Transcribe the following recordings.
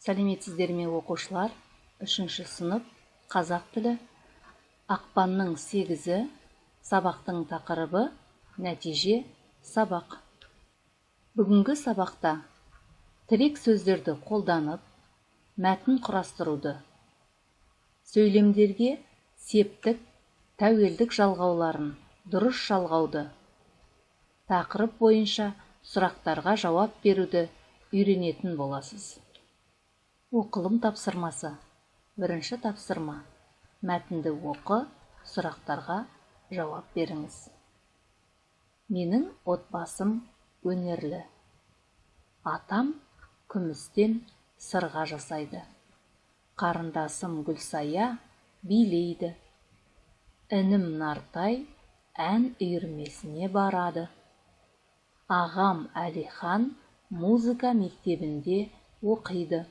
Сәлеметсіздер ме оқушылар? 3-ші сынып қазақ тілі. Ақпанның 8-і, сабақтың тақырыбы нәтиже сабақ. Бүгінгі сабақта тірек сөздерді қолданып, мәтін құрастыруды, сөйлемдерге септік, тәуелдік жалғауларын, дұрыс жалғауды, тақырып бойынша сұрақтарға жауап беруді үйренетін боласыз. Оқылым тапсырмасы. Бірінші тапсырма. Мәтінді оқы, сұрақтарға жауап беріңіз. Менің отбасым өнерлі. Атам күмістен сырға жасайды. Қарындасым Гүлсая билейді. Інім Нартай ән үйірмесіне барады. Ағам Әлихан музыка мектебінде оқиды.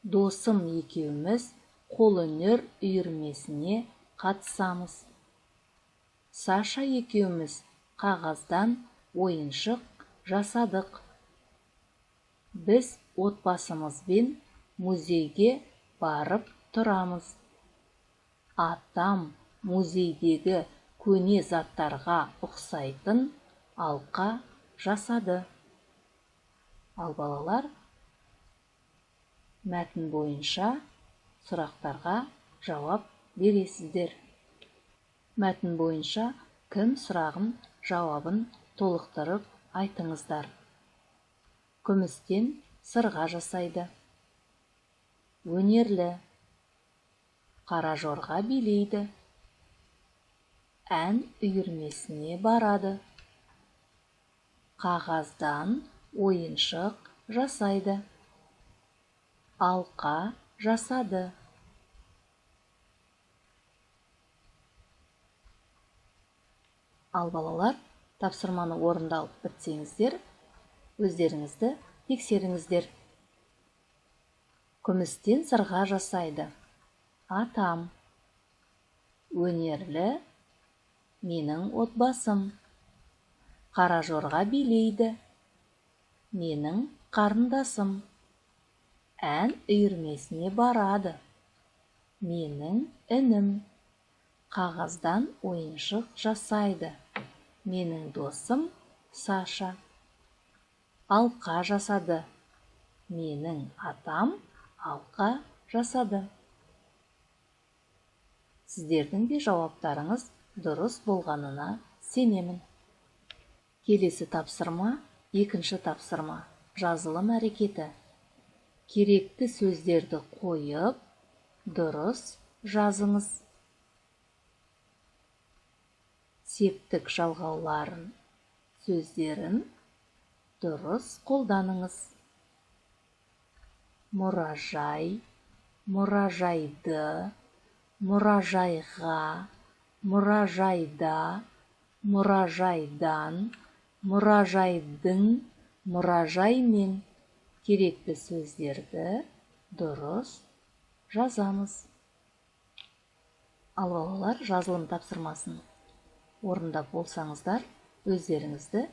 Досым екеуміз қолөнер үйірмесіне қатысамыз. Саша екеуміз қағаздан ойыншық жасадық. Біз отбасымызбен музейге барып тұрамыз. Атам музейдегі көне заттарға ұқсайтын алқа жасады. Ал балалар, мәтін бойынша сұрақтарға жауап бересіздер. Мәтін бойынша кім сұрағын жауабын толықтырып айтыңыздар. Күмістен сырға жасайды. Өнерлі. Қара жорға билейді. Ән үйірмесіне барады. Қағаздан ойыншық жасайды. Алқа жасады. Ал балалар, тапсырманы орындалып бітсеңіздер, өздеріңізді тексеріңіздер. Күмістен сырға жасайды. Атам. Өнерлі. Менің отбасым. Қара жорға билейді. Менің қарындасым. Ән үйірмесіне барады. Менің інім. Қағаздан ойыншық жасайды. Менің досым Саша. Алқа жасады. Менің атам алқа жасады. Сіздердің де жауаптарыңыз дұрыс болғанына сенемін. Келесі тапсырма, 2-ші тапсырма, жазылым әрекеті. Керекті сөздерді қойып, дұрыс жазыңыз. Септік жалғауларын, сөздерін дұрыс қолданыңыз. Мұражай, мұражайды, мұражайға, мұражайда, мұражайдан, мұражайдың, мұражаймен. Керекті сөздерді дұрыс жазамыз. Ал балалар, жазылым тапсырмасын орындап болсаңыздар, өздеріңізді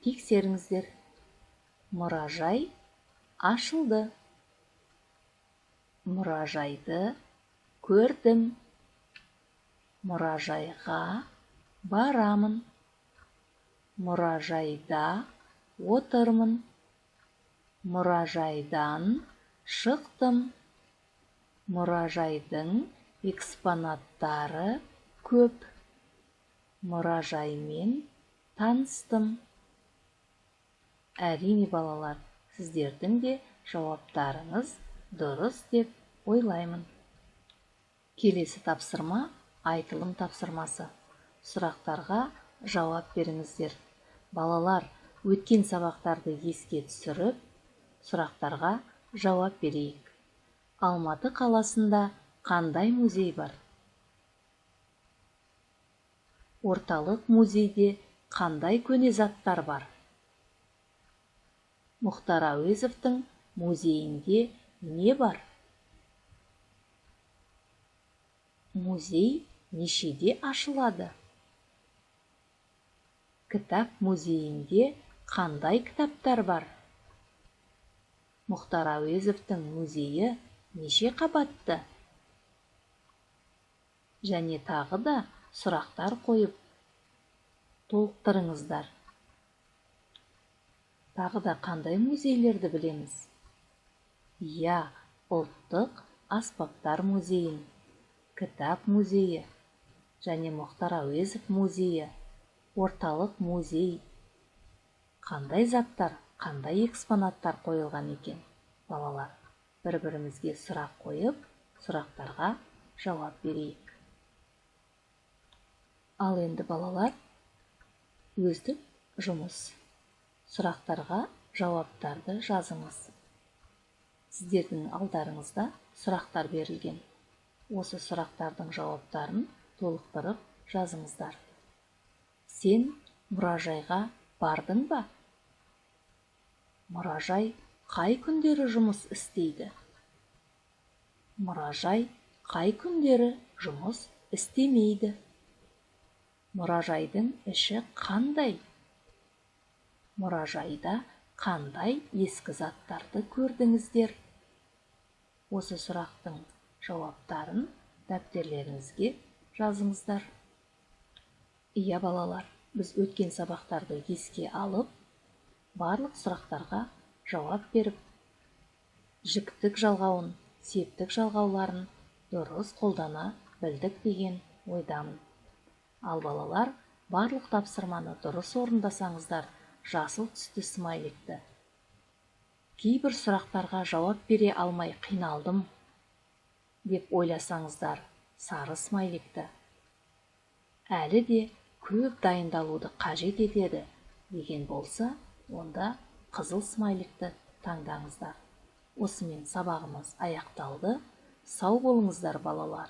тексеріңіздер. Мұражай ашылды. Мұражайды көрдім. Мұражайға барамын. Мұражайда отырмын. Мұражайдан шықтым. Мұражайдың экспонаттары көп. Мұражаймен таныстым. Әрине балалар, сіздердің де жауаптарыңыз дұрыс деп ойлаймын. Келесі тапсырма айтылым тапсырмасы. Сұрақтарға жауап беріңіздер. Балалар, өткен сабақтарды еске түсіріп, сұрақтарға жауап берейік. Алматы қаласында қандай музей бар? Орталық музейде қандай көне заттар бар? Мұхтар Әуезовтың музейінде не бар? Музей нешеде ашылады? Кітап музейінде қандай кітаптар бар? Мұхтар Әуезовтің музейі неше қабатты? Және тағы да сұрақтар қойып толықтырыңыздар. Тағы да қандай музейлерді білеміз? Иә, ұлттық аспаптар музейін, кітап музейі және Мұхтар Әуезов музейі, орталық музей. Қандай заттар, қандай экспонаттар қойылған екен? Балалар, бір-бірімізге сұрақ қойып, сұрақтарға жауап берейік. Ал енді балалар, өздік жұмыс. Сұрақтарға жауаптарды жазыңыз. Сіздердің алдарыңызда сұрақтар берілген. Осы сұрақтардың жауаптарын толықтырып жазыңыздар. Сен мұражайға бардың ба? Мұражай қай күндері жұмыс істейді? Мұражай қай күндері жұмыс істемейді? Мұражайдың іші қандай? Мұражайда қандай ескі заттарды көрдіңіздер? Осы сұрақтың жауаптарын дәптерлеріңізге жазыңыздар. Иә балалар, біз өткен сабақтарды еске алып, барлық сұрақтарға жауап беріп, жіктік жалғауын, септік жалғауларын дұрыс қолдана білдік деген ойдамын. Ал балалар, барлық тапсырманы дұрыс орындасаңыздар, жасыл түсті смайликті. Кейбір сұрақтарға жауап бере алмай қиналдым деп ойласаңыздар, сары смайликті. Әлі де көп дайындалуды қажет етеді деген болса, онда қызыл смайликті таңдаңыздар. Осымен сабағымыз аяқталды. Сау болыңыздар балалар.